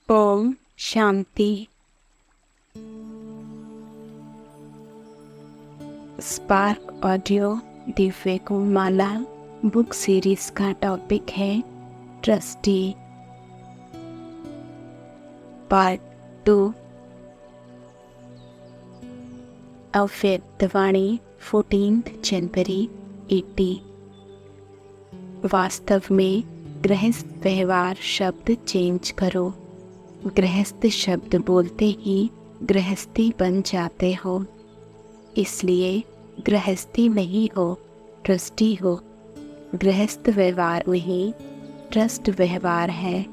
Om Shanti. Spark audio Divya कुमाला book series का topic है trustee part 2। अव्यक्तवाणी 14 जनवरी 80। वास्तव में गृहस्थ व्यवहार शब्द चेंज करो। गृहस्थ शब्द बोलते ही गृहस्थी बन जाते हो, इसलिए गृहस्थी नहीं हो, ट्रस्टी हो। गृहस्थ व्यवहार में ही ट्रस्ट व्यवहार है।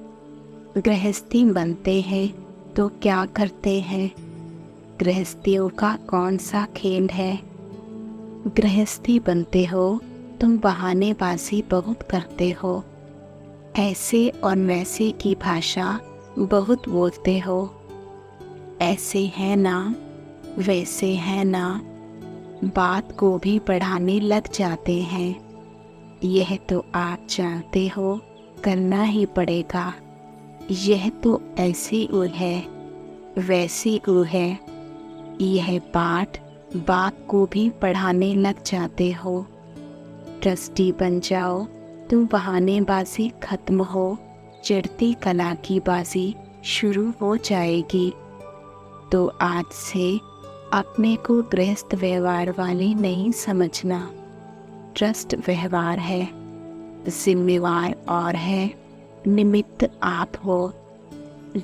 गृहस्थी बनते हैं तो क्या करते हैं? गृहस्थियों का कौन सा खेल है? गृहस्थी बनते हो तुम बहानेबाजी बहुत करते हो, ऐसे और वैसे की भाषा बहुत बोलते हो। ऐसे है ना, वैसे है ना, बात को भी बढ़ाने लग जाते हैं। यह तो आप जानते हो, करना ही पड़ेगा। यह तो ऐसी ऊ है, वैसी ऊ है। यह बात को भी बढ़ाने लग जाते हो। ट्रस्टी बन जाओ, तुम बहानेबाजी खत्म हो, चढ़ती कला की बाजी शुरू हो जाएगी। तो आज से अपने को गृहस्थ व्यवहार वाले नहीं समझना। ट्रस्ट व्यवहार है, जिम्मेवार और है, निमित्त आप हो।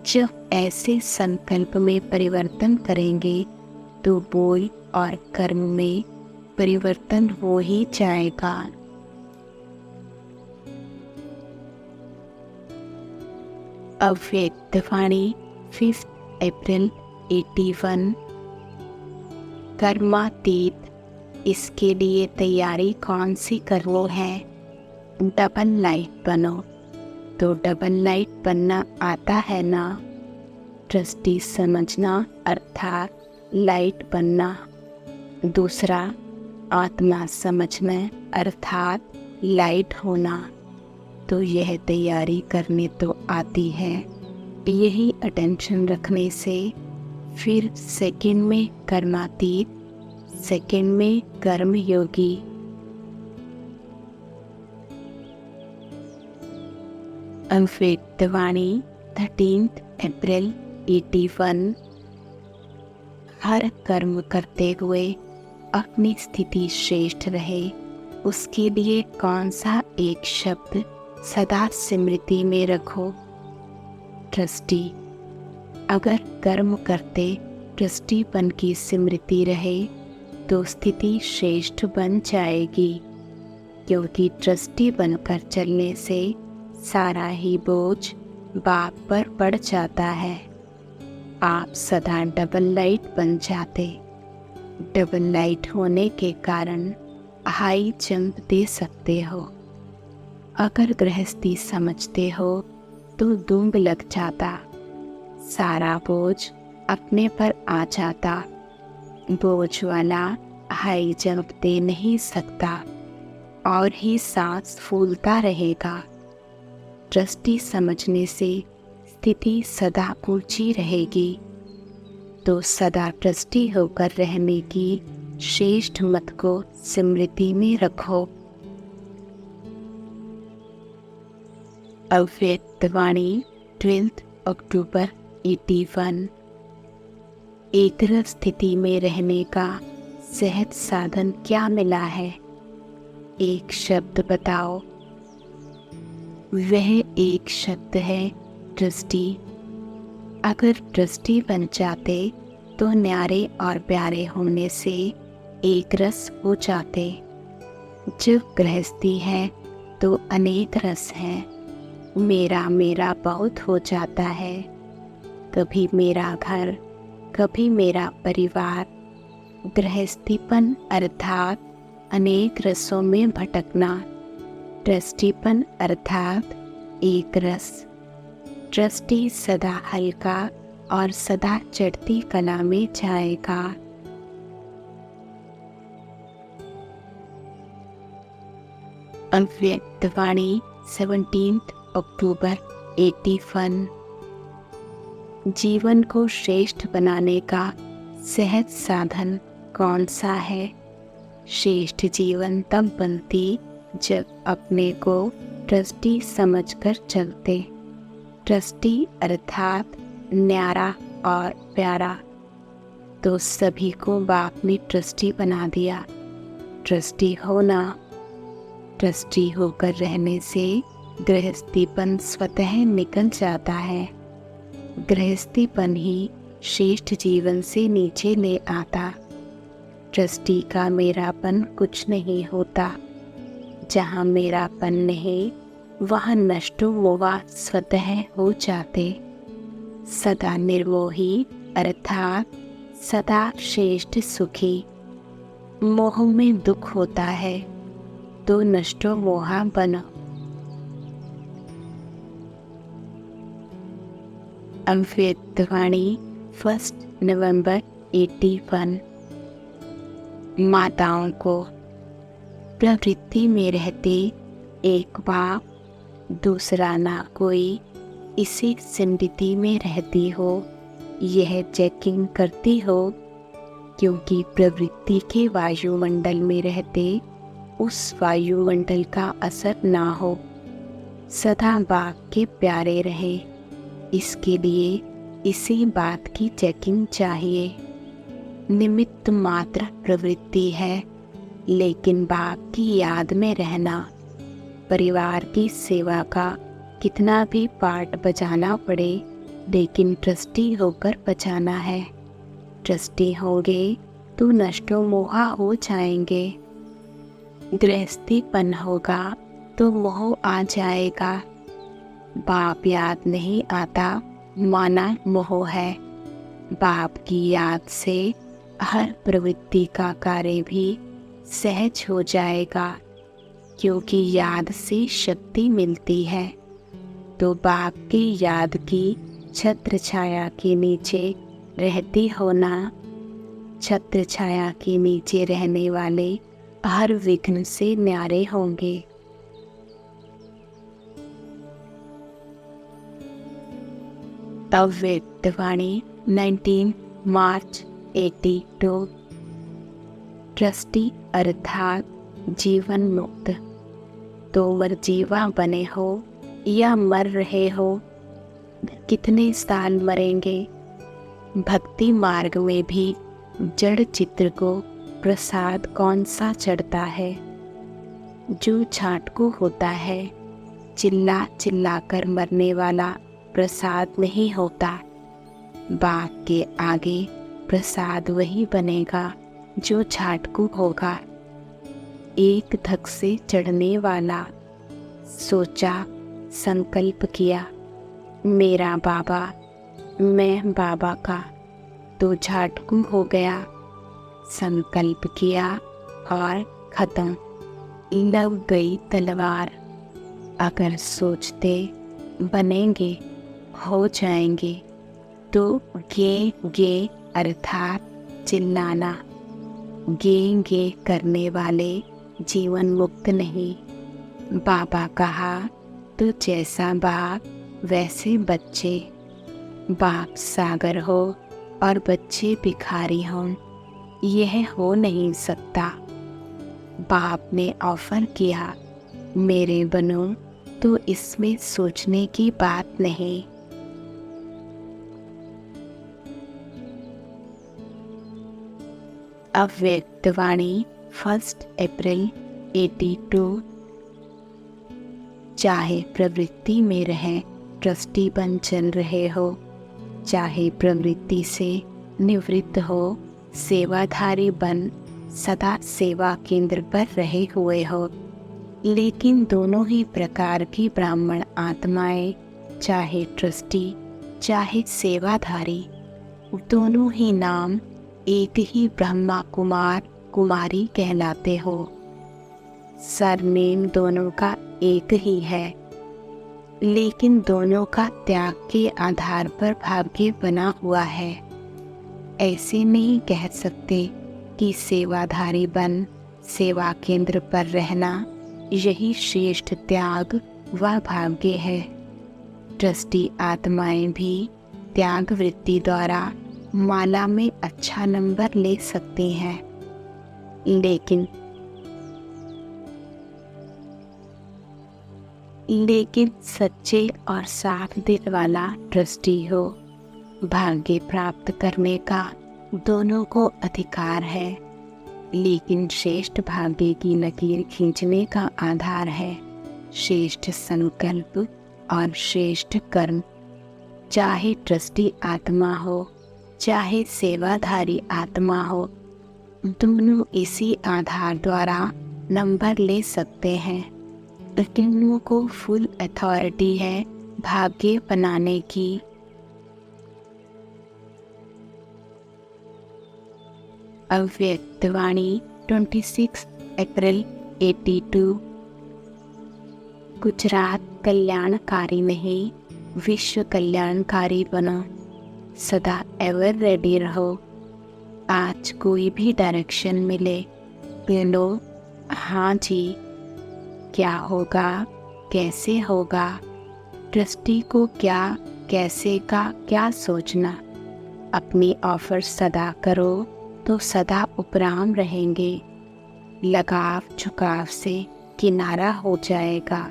जब ऐसे संकल्प में परिवर्तन करेंगे तो बोल और कर्म में परिवर्तन हो ही जाएगा। अव्यक्तवाणी 5 अप्रैल 81। कर्मातीत, इसके लिए तैयारी कौन सी करनी है? डबल लाइट बनो। तो डबल लाइट बनना आता है ना? ट्रस्टी समझना अर्थात लाइट बनना। दूसरा आत्मा समझना अर्थात लाइट होना। तो यह तैयारी करने तो आती है। यही अटेंशन रखने से फिर सेकंड में कर्मातीत, सेकंड में कर्म योगी। अव्यक्तवाणी 13 अप्रैल 81। हर कर्म करते हुए अपनी स्थिति श्रेष्ठ रहे, उसके लिए कौन सा एक शब्द सदा स्मृति में रखो? ट्रस्टी। अगर कर्म करते ट्रस्टीपन की स्मृति रहे तो स्थिति श्रेष्ठ बन जाएगी, क्योंकि ट्रस्टी बनकर चलने से सारा ही बोझ बाप पर पड़ जाता है। आप सदा डबल लाइट बन जाते। डबल लाइट होने के कारण हाई जंप दे सकते हो। अगर गृहस्थी समझते हो तो दुंब लग जाता, सारा बोझ अपने पर आ जाता। बोझ वाला हाई जंप दे नहीं सकता और ही सांस फूलता रहेगा। ट्रस्टी समझने से स्थिति सदा ऊंची रहेगी। तो सदा ट्रस्टी होकर रहने की श्रेष्ठ मत को स्मृति में रखो। अव्यक्तवाणी 12 अक्टूबर 81। एकरस स्थिति में रहने का सहज साधन क्या मिला है? एक शब्द बताओ। वह एक शब्द है ट्रस्टी। अगर ट्रस्टी बन जाते तो न्यारे और प्यारे होने से एक रस हो जाते। जब गृहस्थी है तो अनेक रस है। मेरा मेरा बहुत हो जाता है। कभी मेरा घर, कभी मेरा परिवार। गृहस्थीपन अर्थात अनेक रसों में भटकना। ट्रस्टीपन अर्थात एक रस। ट्रस्टी सदा हल्का और सदा चढ़ती कला में जाएगा। अव्यक्तवाणी 17 अक्टूबर 81। जीवन को श्रेष्ठ बनाने का सहज साधन कौन सा है? श्रेष्ठ जीवन तब बनती जब अपने को ट्रस्टी समझकर चलते। ट्रस्टी अर्थात न्यारा और प्यारा। तो सभी को बाप ने ट्रस्टी बना दिया। ट्रस्टी होना, ट्रस्टी होकर रहने से गृहस्थीपन स्वतः निकल जाता है। गृहस्थीपन ही श्रेष्ठ जीवन से नीचे ले आता। ट्रस्टी का मेरापन कुछ नहीं होता। जहाँ मेरापन नहीं, वहाँ नष्टो मोहा स्वतः हो जाते। सदा निर्मोही अर्थात सदा श्रेष्ठ सुखी। मोह में दुख होता है तो नष्टो मोहा बनो। अव्यक्तवाणी 1 नवंबर 81। माताओं को प्रवृत्ति में रहते एक बाप, दूसरा ना कोई, इसी स्मृति में रहती हो, यह चेकिंग करती हो, क्योंकि प्रवृत्ति के वायुमंडल में रहते उस वायुमंडल का असर ना हो, सदा बाप के प्यारे रहे। इसके लिए इसी बात की चेकिंग चाहिए। निमित्त मात्र प्रवृत्ति है, लेकिन बाप की याद में रहना। परिवार की सेवा का कितना भी पार्ट बजाना पड़े, लेकिन ट्रस्टी होकर बचाना है। ट्रस्टी होंगे तो नष्टो मोहा हो जाएंगे। गृहस्थीपन होगा तो मोह आ जाएगा। बाप याद नहीं आता, माना मोह है। बाप की याद से हर प्रवृत्ति का कार्य भी सहज हो जाएगा, क्योंकि याद से शक्ति मिलती है। तो बाप की याद की छत्र छाया के नीचे रहती होना। छत्र छाया के नीचे रहने वाले हर विघ्न से न्यारे होंगे। अव्यक्तवाणी 19 मार्च 82। ट्रस्टी अर्थात जीवन मुक्त। तो मरजीवा बने हो या मर रहे हो, कितने साल मरेंगे। भक्ति मार्ग में भी जड़ चित्र को प्रसाद कौन सा चढ़ता है? जो छाटकू होता है, चिल्ला चिल्ला कर मरने वाला प्रसाद नहीं होता। बाप के आगे प्रसाद वही बनेगा जो छाटकू होगा। एक धक से चढ़ने वाला। सोचा, संकल्प किया, मेरा बाबा, मैं बाबा का, तो झाटकू हो गया। संकल्प किया और खत्म, लग गई तलवार। अगर सोचते बनेंगे, हो जाएंगे, तो गे अर्थात चिल्लाना। गे करने वाले जीवन मुक्त नहीं। बाबा कहा तो जैसा बाप वैसे बच्चे। बाप सागर हो और बच्चे भिखारी हों, यह हो नहीं सकता। बाप ने ऑफर किया, मेरे बनो, तो इसमें सोचने की बात नहीं। अव्यक्तवाणी 1 अप्रैल 82। चाहे प्रवृत्ति में रहें, ट्रस्टी बन चल रहे हो, चाहे प्रवृत्ति से निवृत्त हो, सेवाधारी बन सदा सेवा केंद्र पर रहे हुए हो, लेकिन दोनों ही प्रकार की ब्राह्मण आत्माएं, चाहे ट्रस्टी चाहे सेवाधारी, दोनों ही नाम एक ही ब्रह्मा कुमार कुमारी कहलाते हो। सरनेम दोनों का एक ही है, लेकिन दोनों का त्याग के आधार पर भाग्य बना हुआ है। ऐसे नहीं कह सकते कि सेवाधारी बन सेवा केंद्र पर रहना यही श्रेष्ठ त्याग व भाग्य है। ट्रस्टी आत्माएं भी त्याग वृत्ति द्वारा माला में अच्छा नंबर ले सकते हैं, लेकिन सच्चे और साफ दिल वाला ट्रस्टी हो। भाग्य प्राप्त करने का दोनों को अधिकार है, लेकिन श्रेष्ठ भाग्य की लकीर खींचने का आधार है श्रेष्ठ संकल्प और श्रेष्ठ कर्म। चाहे ट्रस्टी आत्मा हो, चाहे सेवाधारी आत्मा हो, दोनों इसी आधार द्वारा नंबर ले सकते हैं। दोनों को फुल अथॉरिटी है भाग्य बनाने की। अव्यक्तवाणी 26 अप्रैल 82। गुजरात कल्याणकारी नहीं, विश्व कल्याणकारी बनो। सदा एवर रेडी रहो। आज कोई भी डायरेक्शन मिले, बोलो हाँ जी। क्या होगा, कैसे होगा, ट्रस्टी को क्या, कैसे का क्या सोचना। अपनी ऑफर सदा करो तो सदा उपराम रहेंगे। लगाव झुकाव से किनारा हो जाएगा।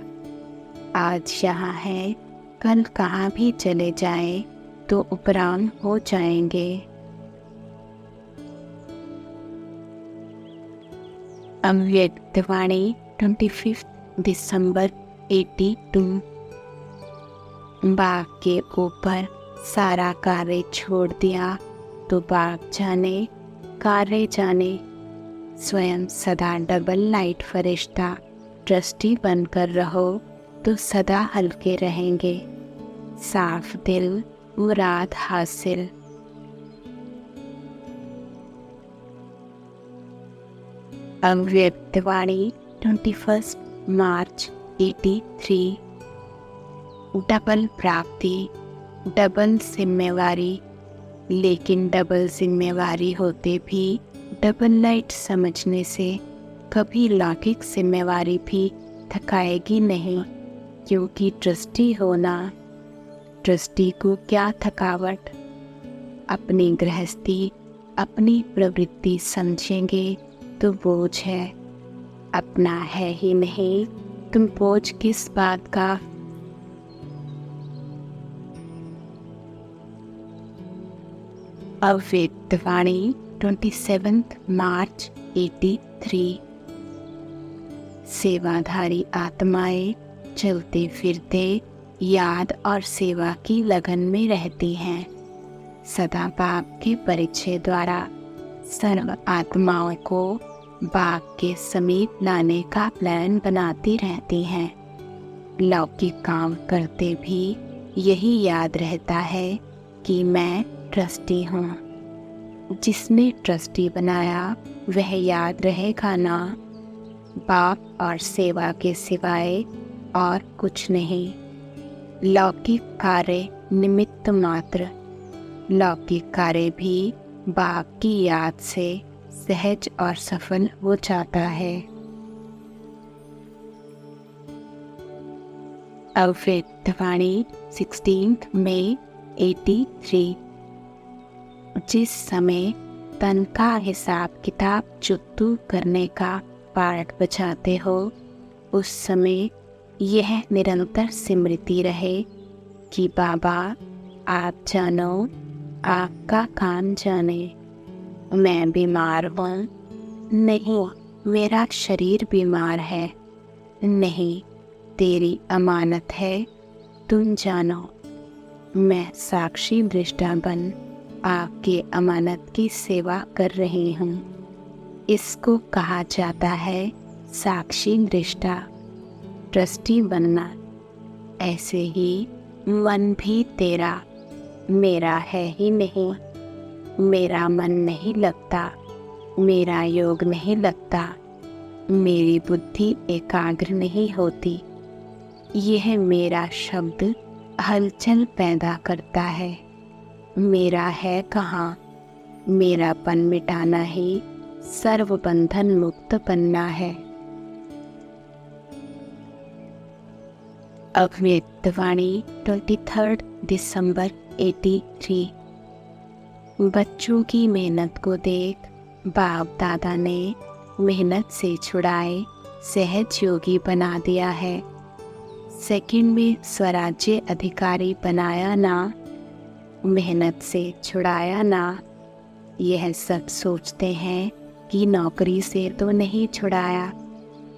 आज यहाँ है, कल कहाँ भी चले जाएं तो उपराम हो जाएंगे। अव्यक्तवाणी 25 दिसंबर 82। बाग के ऊपर सारा कार्य छोड़ दिया तो बाग जाने, कार्य जाने। स्वयं सदा डबल लाइट फरिश्ता ट्रस्टी बनकर रहो तो सदा हल्के रहेंगे। साफ दिल मुराद हासिल। अव्यक्तवाणी 21 मार्च 83। डबल प्राप्ति, डबल जिम्मेवारी, लेकिन डबल जिम्मेवारी होते भी डबल लाइट समझने से कभी लौकिक जिम्मेवारी भी थकाएगी नहीं, क्योंकि ट्रस्टी होना। ट्रस्टी को क्या थकावट। अपनी गृहस्थी, अपनी प्रवृत्ति समझेंगे तो बोझ है। अपना है ही नहीं, तुम बोझ किस बात का। अव्यक्तवाणी 27 मार्च 83। सेवाधारी आत्माएं चलते फिरते याद और सेवा की लगन में रहती हैं। सदा बाप के परिचय द्वारा सर्व आत्माओं को बाप के समीप लाने का प्लान बनाती रहती हैं। लौकिक काम करते भी यही याद रहता है कि मैं ट्रस्टी हूँ। जिसने ट्रस्टी बनाया वह याद रहेगा ना। बाप और सेवा के सिवाय और कुछ नहीं। लौकिक कार्य निमित्त मात्र। लौकिक कार्य भी बाप की याद से सहज और सफल हो जाता है। अव्यक्तवाणी 16 मई 83। जिस समय तन का हिसाब किताब चुकतू करने का पार्ट बजाते हो, उस समय यह निरंतर स्मृति रहे कि बाबा आप जानो, आपका काम जाने। मैं बीमार हूँ, नहीं मेरा शरीर बीमार है, नहीं तेरी अमानत है, तुम जानो। मैं साक्षी दृष्टा बन आपके अमानत की सेवा कर रही हूँ। इसको कहा जाता है साक्षी दृष्टा, ट्रस्टी बनना। ऐसे ही मन भी तेरा, मेरा है ही नहीं। मेरा मन नहीं लगता, मेरा योग नहीं लगता, मेरी बुद्धि एकाग्र नहीं होती। यह मेरा शब्द हलचल पैदा करता है। मेरा है कहाँ। मेरापन मिटाना ही सर्व बंधन मुक्त बनना है। अव्यक्तवाणी 23 दिसंबर 83। बच्चों की मेहनत को देख बाप दादा ने मेहनत से छुड़ाए सहज योगी बना दिया है। सेकंड में स्वराज्य अधिकारी बनाया ना, मेहनत से छुड़ाया ना। यह सब सोचते हैं कि नौकरी से तो नहीं छुड़ाया,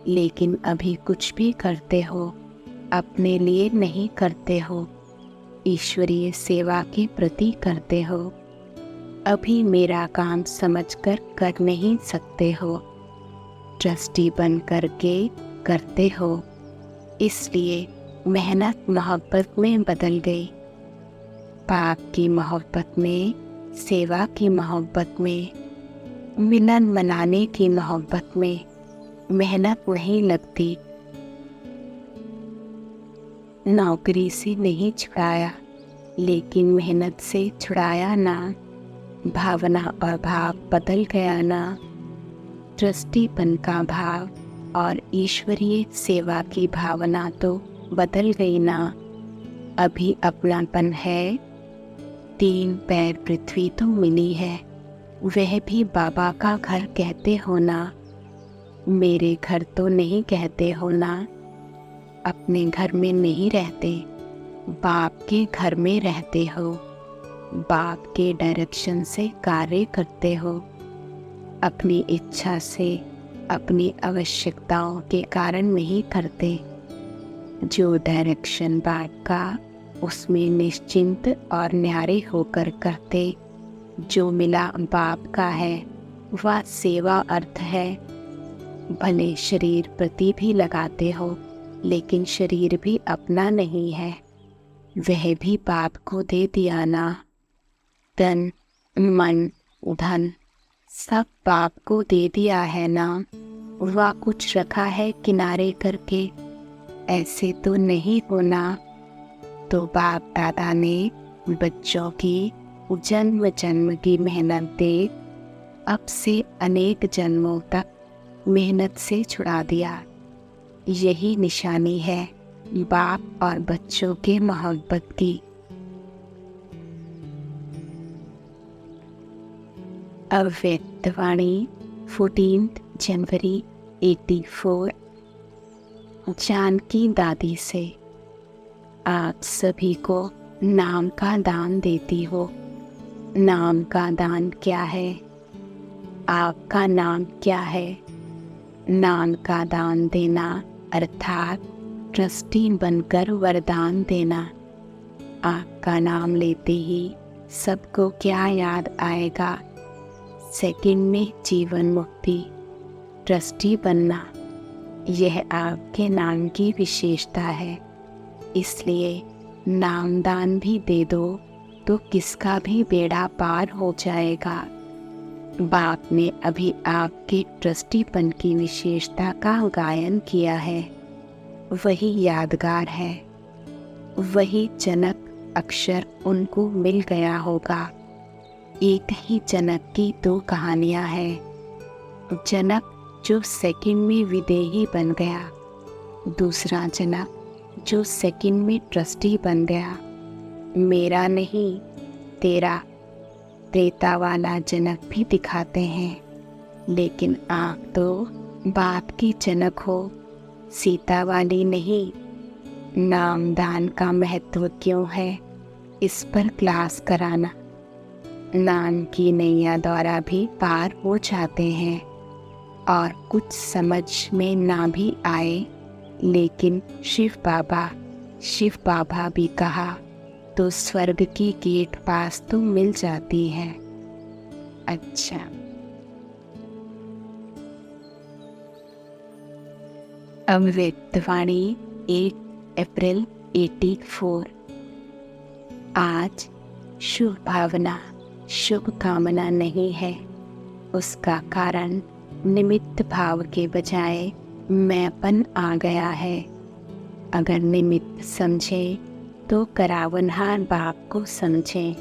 लेकिन अभी कुछ भी करते हो अपने लिए नहीं करते हो, ईश्वरीय सेवा के प्रति करते हो। अभी मेरा काम समझकर कर नहीं सकते हो, ट्रस्टी बन करके करते हो। इसलिए मेहनत मोहब्बत में बदल गई, पाप की मोहब्बत में, सेवा की मोहब्बत में, मिलन मनाने की मोहब्बत में मेहनत नहीं लगती। नौकरी से नहीं छुड़ाया, लेकिन मेहनत से छुड़ाया ना। भावना और भाव बदल गया ना। ट्रस्टीपन का भाव और ईश्वरीय सेवा की भावना तो बदल गई ना। अभी अपनापन है। 3 पैर पृथ्वी तो मिली है, वह भी बाबा का घर कहते हो ना। मेरे घर तो नहीं कहते हो ना। अपने घर में नहीं रहते, बाप के घर में रहते हो। बाप के डायरेक्शन से कार्य करते हो। अपनी इच्छा से, अपनी आवश्यकताओं के कारण नहीं करते। जो डायरेक्शन बाप का, उसमें निश्चिंत और न्यारे होकर करते। जो मिला बाप का है वह सेवा अर्थ है। भले शरीर प्रति भी लगाते हो, लेकिन शरीर भी अपना नहीं है, वह भी बाप को दे दिया ना। तन मन धन सब बाप को दे दिया है ना। वह कुछ रखा है किनारे करके, ऐसे तो नहीं होना। तो बाप दादा ने बच्चों की जन्म जन्म की मेहनत देख अब से अनेक जन्मों तक मेहनत से छुड़ा दिया। यही निशानी है बाप और बच्चों के मोहब्बत की। अव्यक्त वाणी 14 जनवरी 84। जानकी दादी से, आप सभी को नाम का दान देती हो। नाम का दान क्या है? आपका नाम क्या है? नाम का दान देना अर्थात ट्रस्टी बनकर वरदान देना। आपका नाम लेते ही सबको क्या याद आएगा? सेकंड में जीवन मुक्ति, ट्रस्टी बनना, यह आपके नाम की विशेषता है। इसलिए नामदान भी दे दो तो किसका भी बेड़ा पार हो जाएगा। बाप ने अभी आपके ट्रस्टीपन की विशेषता का गायन किया है, वही यादगार है। वही जनक अक्षर उनको मिल गया होगा। एक ही जनक की 2 कहानियां हैं। जनक जो सेकंड में विदेही बन गया, दूसरा जनक जो सेकंड में ट्रस्टी बन गया। मेरा नहीं तेरा, त्रेता वाला जनक भी दिखाते हैं, लेकिन आप तो बाप की जनक हो, सीता वाली नहीं। नामदान का महत्व क्यों है, इस पर क्लास कराना। नाम की नैया द्वारा भी पार हो जाते हैं, और कुछ समझ में ना भी आए, लेकिन शिव बाबा भी कहा तो स्वर्ग की गेट पास तो मिल जाती है। अच्छा, अव्यक्तवाणी 8 अप्रैल 84। आज शुभ भावना, शुभ कामना नहीं है। उसका कारण निमित्त भाव के बजाय मैंपन आ गया है। अगर निमित्त समझे तो करावनहार बाप को समझें।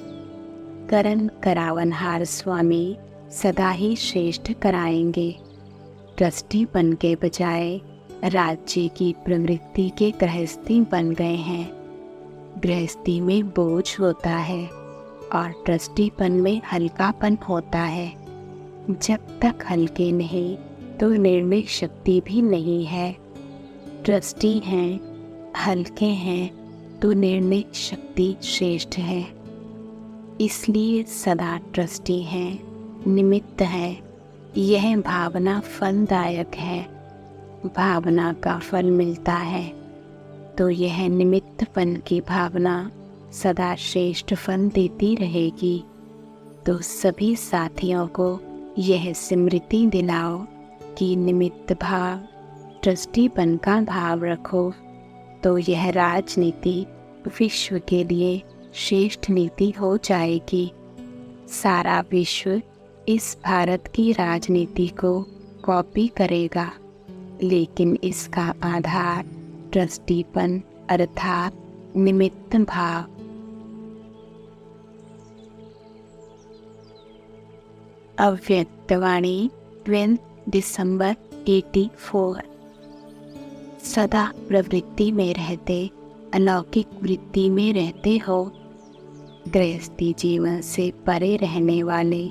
करण करावनहार स्वामी सदा ही श्रेष्ठ कराएंगे। ट्रस्टी बन के बजाय राज्य की प्रवृत्ति के गृहस्थी बन गए हैं। गृहस्थी में बोझ होता है और ट्रस्टीपन में हल्कापन होता है। जब तक हल्के नहीं तो निर्णय शक्ति भी नहीं है। ट्रस्टी हैं, हल्के हैं तो निर्णय शक्ति श्रेष्ठ है। इसलिए सदा ट्रस्टी हैं, निमित्त है। यह भावना फलदायक है। भावना का फल मिलता है तो यह निमित्तपन की भावना सदा श्रेष्ठ फल देती रहेगी। तो सभी साथियों को यह स्मृति दिलाओ कि निमित्त भाव, ट्रस्टीपन का भाव रखो तो यह राजनीति विश्व के लिए श्रेष्ठ नीति हो जाएगी। सारा विश्व इस भारत की राजनीति को कॉपी करेगा, लेकिन इसका आधार ट्रस्टीपन अर्थात निमित्त भाव। अव्यक्तवाणी 12 दिसंबर 84। सदा प्रवृत्ति में रहते, अलौकिक वृत्ति में रहते हो। गृहस्थी जीवन से परे रहने वाले,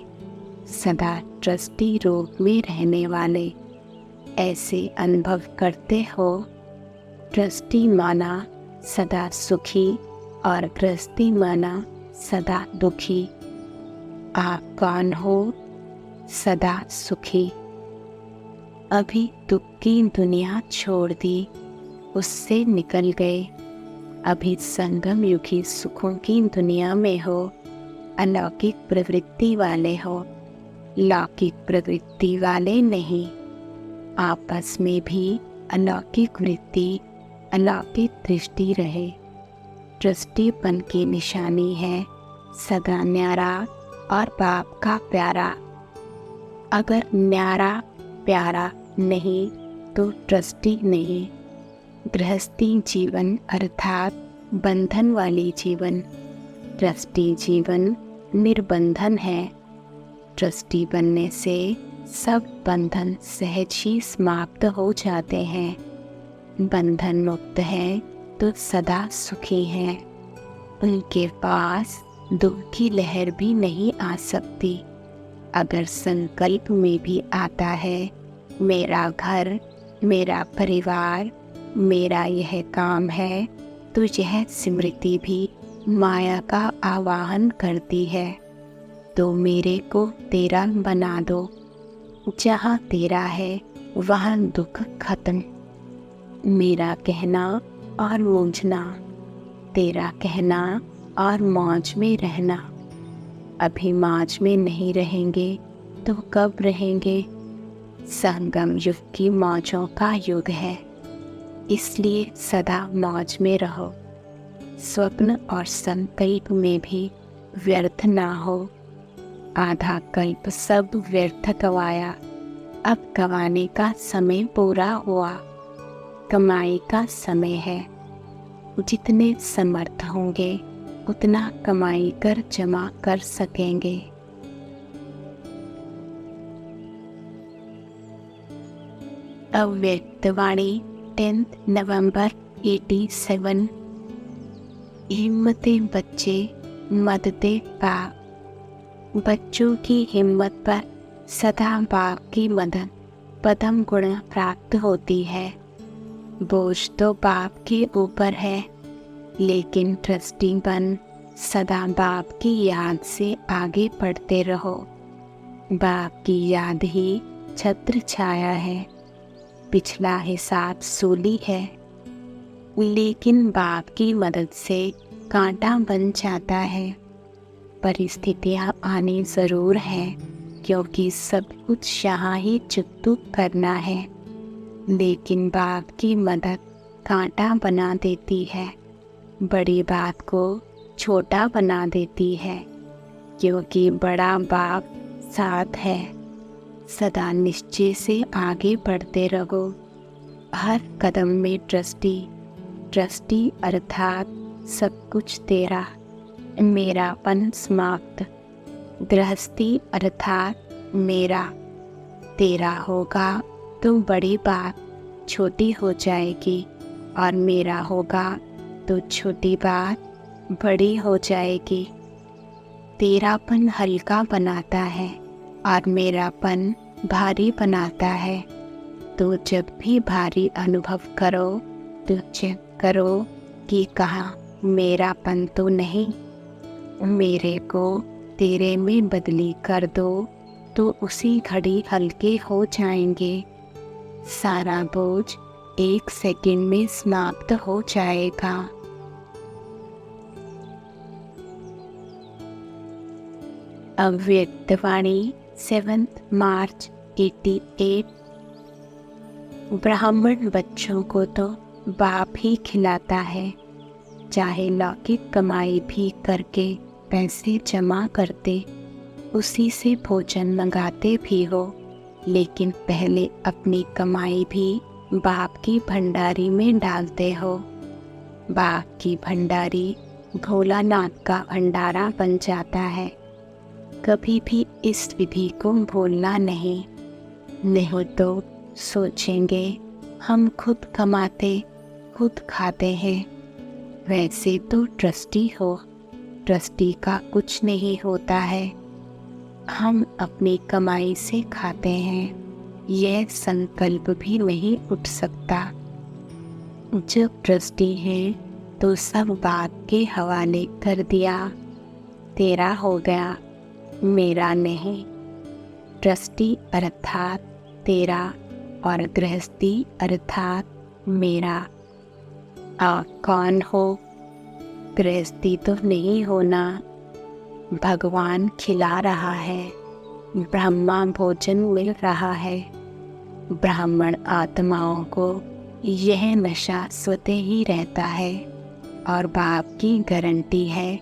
सदा ट्रस्टी रूप में रहने वाले ऐसे अनुभव करते हो। ट्रस्टी माना सदा सुखी और गृहस्थी माना सदा दुखी। आप कौन हो? सदा सुखी। अभी दुख की दुनिया छोड़ दी, उससे निकल गए। अभी संगम युगी सुखों की दुनिया में हो। अलौकिक प्रवृत्ति वाले हो, लौकिक प्रवृत्ति वाले नहीं। आपस में भी अलौकिक वृत्ति, अलौकिक दृष्टि रहे। ट्रस्टीपन की निशानी है सदा न्यारा और बाप का प्यारा। अगर न्यारा प्यारा नहीं तो ट्रस्टी नहीं। गृहस्थी जीवन अर्थात बंधन वाली जीवन, ट्रस्टी जीवन निर्बंधन है। ट्रस्टी बनने से सब बंधन सहज ही समाप्त हो जाते हैं। बंधन मुक्त है तो सदा सुखी हैं। उनके पास दुख की लहर भी नहीं आ सकती। अगर संकल्प में भी आता है मेरा घर, मेरा परिवार, मेरा यह काम है, तो यह स्मृति भी माया का आवाहन करती है। तो मेरे को तेरा बना दो। जहाँ तेरा है वहाँ दुख खत्म। मेरा कहना और मूझना, तेरा कहना और मौज में रहना। अभी मौज में नहीं रहेंगे तो कब रहेंगे? संगम युग की मौजों का युग है, इसलिए सदा मौज में रहो। स्वप्न और संकल्प में भी व्यर्थ ना हो। आधा कल्प सब व्यर्थ गवाया, अब गवाने का समय पूरा हुआ। कमाई का समय है। जितने समर्थ होंगे उतना कमाई कर जमा कर सकेंगे। अव्यक्तवाणी 10 नवंबर 87। हिम्मते बच्चे मददे बाप। बच्चों की हिम्मत पर सदा बाप की मदद पदम गुण प्राप्त होती है। बोझ तो बाप के ऊपर है, लेकिन ट्रस्टीपन सदा बाप की याद से आगे बढ़ते रहो। बाप की याद ही छत्र छाया है। पिछला हिसाब सूली है, लेकिन बाप की मदद से कांटा बन जाता है। परिस्थितियाँ आनी ज़रूर है, क्योंकि सब कुछ यहाँ ही चुकतुक करना है, लेकिन बाप की मदद कांटा बना देती है। बड़ी बात को छोटा बना देती है, क्योंकि बड़ा बाप साथ है। सदा निश्चय से आगे बढ़ते रहो। हर कदम में ट्रस्टी अर्थात सब कुछ तेरा, मेरापन समाप्त। गृहस्थी अर्थात मेरा, तेरा होगा तो बड़ी बात छोटी हो जाएगी, और मेरा होगा तो छोटी बात बड़ी हो जाएगी। तेरापन हल्का बनाता है और मेरापन भारी बनाता है। तो जब भी भारी अनुभव करो तो चेक करो कि कहाँ मेरापन तो नहीं। मेरे को तेरे में बदली कर दो तो उसी घड़ी हल्के हो जाएंगे। सारा बोझ 1 सेकंड में समाप्त हो जाएगा। अव्यक्तवाणी 7 मार्च 88। ब्राह्मण बच्चों को तो बाप ही खिलाता है, चाहे लौकिक कमाई भी करके पैसे जमा करते, उसी से भोजन मंगाते भी हो, लेकिन पहले अपनी कमाई भी बाप की भंडारी में डालते हो। बाप की भंडारी भोलानाथ का भंडारा बन जाता है। कभी भी इस विधि को भूलना नहीं तो सोचेंगे हम खुद कमाते खुद खाते हैं। वैसे तो ट्रस्टी हो, ट्रस्टी का कुछ नहीं होता है। हम अपनी कमाई से खाते हैं, यह संकल्प भी नहीं उठ सकता। जब ट्रस्टी है तो सब बाप के हवाले कर दिया, तेरा हो गया, मेरा नहीं। ट्रस्टी अर्थात तेरा और गृहस्थी अर्थात मेरा। आप कौन हो? गृहस्थी तो नहीं होना। भगवान खिला रहा है, ब्रह्मा भोजन मिल रहा है। ब्राह्मण आत्माओं को यह नशा स्वतः ही रहता है और बाप की गारंटी है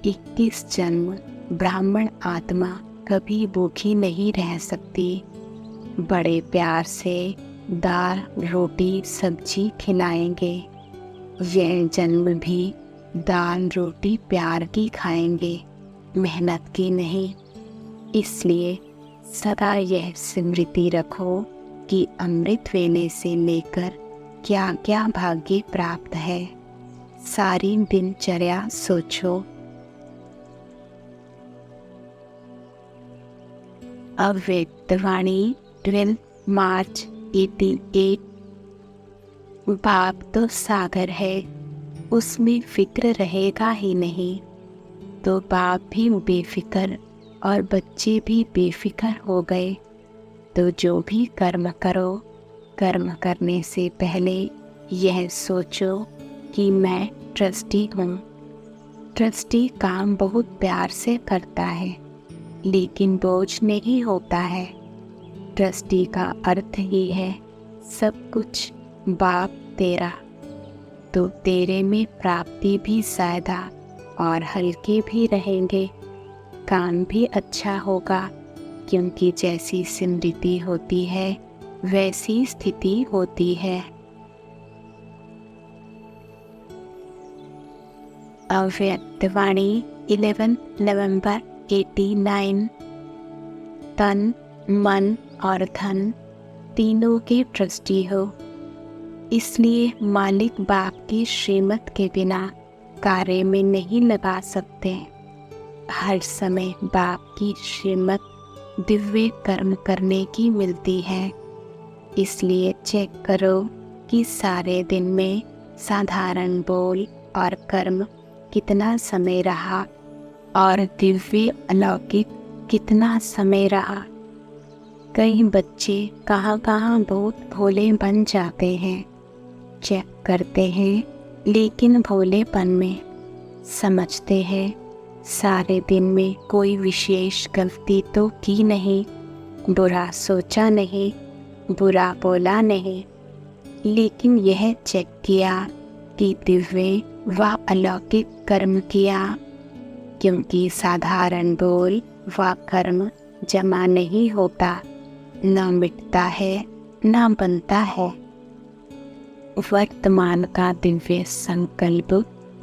21 जन्म ब्राह्मण आत्मा कभी भूखी नहीं रह सकती। बड़े प्यार से दाल रोटी सब्जी खिलाएंगे। यह जन्म भी दाल रोटी प्यार की खाएंगे, मेहनत की नहीं। इसलिए सदा यह स्मृति रखो कि अमृत वेले से लेकर क्या क्या भाग्य प्राप्त है। सारी दिनचर्या सोचो। अव्यक्तवाणी 12 मार्च 88। बाप तो सागर है, उसमें फिक्र रहेगा ही नहीं, तो बाप भी बेफिक्र और बच्चे भी बेफिक्र हो गए। तो जो भी कर्म करो, कर्म करने से पहले यह सोचो कि मैं ट्रस्टी हूँ। ट्रस्टी काम बहुत प्यार से करता है, लेकिन बोझ नहीं होता है। ट्रस्टी का अर्थ ही है सब कुछ बाप तेरा। तो तेरे में प्राप्ति भी ज़्यादा और हल्के भी रहेंगे, काम भी अच्छा होगा, क्योंकि जैसी स्मृति होती है वैसी स्थिति होती है। अव्यक्तवाणी 11 नवंबर 89। तन मन और धन तीनों के ट्रस्टी हो, इसलिए मालिक बाप की श्रीमत के बिना कार्य में नहीं लगा सकते। हर समय बाप की श्रीमत दिव्य कर्म करने की मिलती है। इसलिए चेक करो कि सारे दिन में साधारण बोल और कर्म कितना समय रहा और दिव्य अलौकिक कितना समय रहा। कई बच्चे कहाँ कहाँ बहुत भोले बन जाते हैं, चेक करते हैं, लेकिन भोलेपन में समझते हैं सारे दिन में कोई विशेष गलती तो की नहीं, बुरा सोचा नहीं, बुरा बोला नहीं, लेकिन यह चेक किया कि दिव्य व अलौकिक कर्म किया, क्योंकि साधारण बोल व कर्म जमा नहीं होता, न मिटता है न बनता है। वर्तमान का दिव्य संकल्प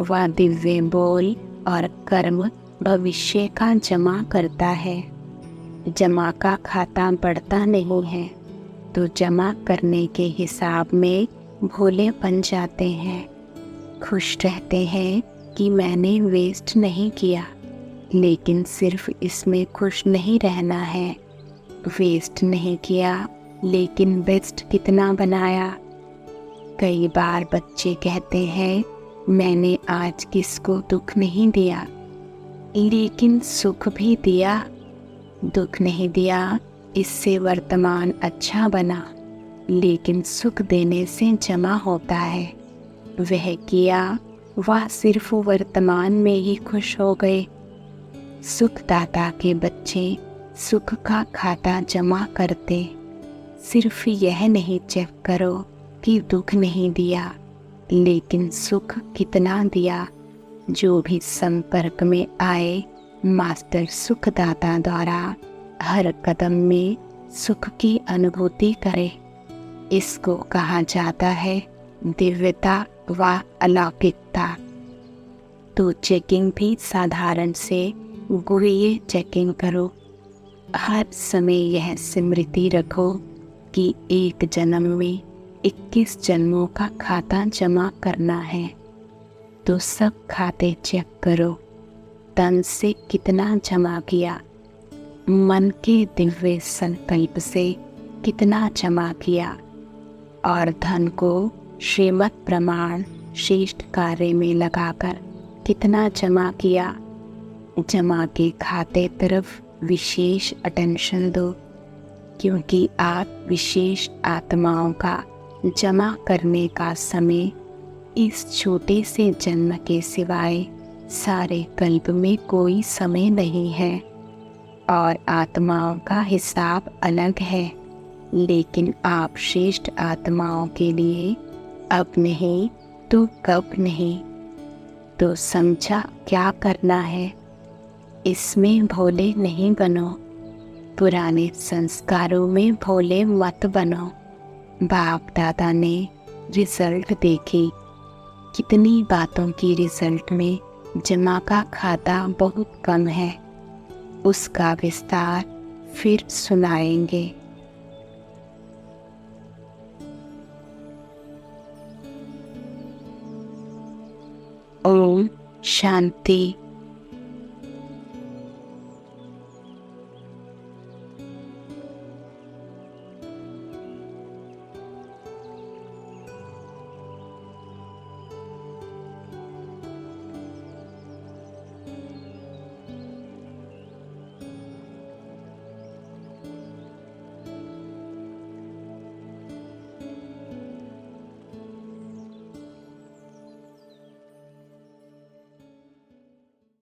व दिव्य बोल और कर्म भविष्य का जमा करता है। जमा का खाता बढ़ता नहीं है, तो जमा करने के हिसाब में भोले बन जाते हैं, खुश रहते हैं कि मैंने वेस्ट नहीं किया, लेकिन सिर्फ इसमें खुश नहीं रहना है। वेस्ट नहीं किया, लेकिन बेस्ट कितना बनाया। कई बार बच्चे कहते हैं, मैंने आज किसको दुख नहीं दिया, लेकिन सुख भी दिया। दुख नहीं दिया, इससे वर्तमान अच्छा बना, लेकिन सुख देने से जमा होता है। वह किया, वह सिर्फ वर्तमान में ही खुश हो गए। सुखदाता के बच्चे सुख का खाता जमा करते। सिर्फ यह नहीं चेक करो कि दुख नहीं दिया, लेकिन सुख कितना दिया। जो भी संपर्क में आए, मास्टर सुखदाता द्वारा हर कदम में सुख की अनुभूति करे। इसको कहा जाता है दिव्यता व अलौकिकता। तो चेकिंग भी साधारण से गुह्य चेकिंग करो। हर समय यह स्मृति रखो कि एक जन्म में 21 जन्मों का खाता जमा करना है। तो सब खाते चेक करो। तन से कितना जमा किया, मन के दिव्य संकल्प से कितना जमा किया, और धन को श्रीमत प्रमाण श्रेष्ठ कार्य में लगाकर कितना जमा किया। जमा के खाते तरफ विशेष अटेंशन दो, क्योंकि आप विशेष आत्माओं का जमा करने का समय इस छोटे से जन्म के सिवाय सारे कल्प में कोई समय नहीं है। और आत्माओं का हिसाब अलग है, लेकिन आप श्रेष्ठ आत्माओं के लिए अब नहीं तो कब नहीं। तो समझा क्या करना है। इसमें भोले नहीं बनो, पुराने संस्कारों में भोले मत बनो। बाप दादा ने रिजल्ट देखी, कितनी बातों की रिजल्ट में जमा का खाता बहुत कम है। उसका विस्तार फिर सुनाएंगे। ओम शांति।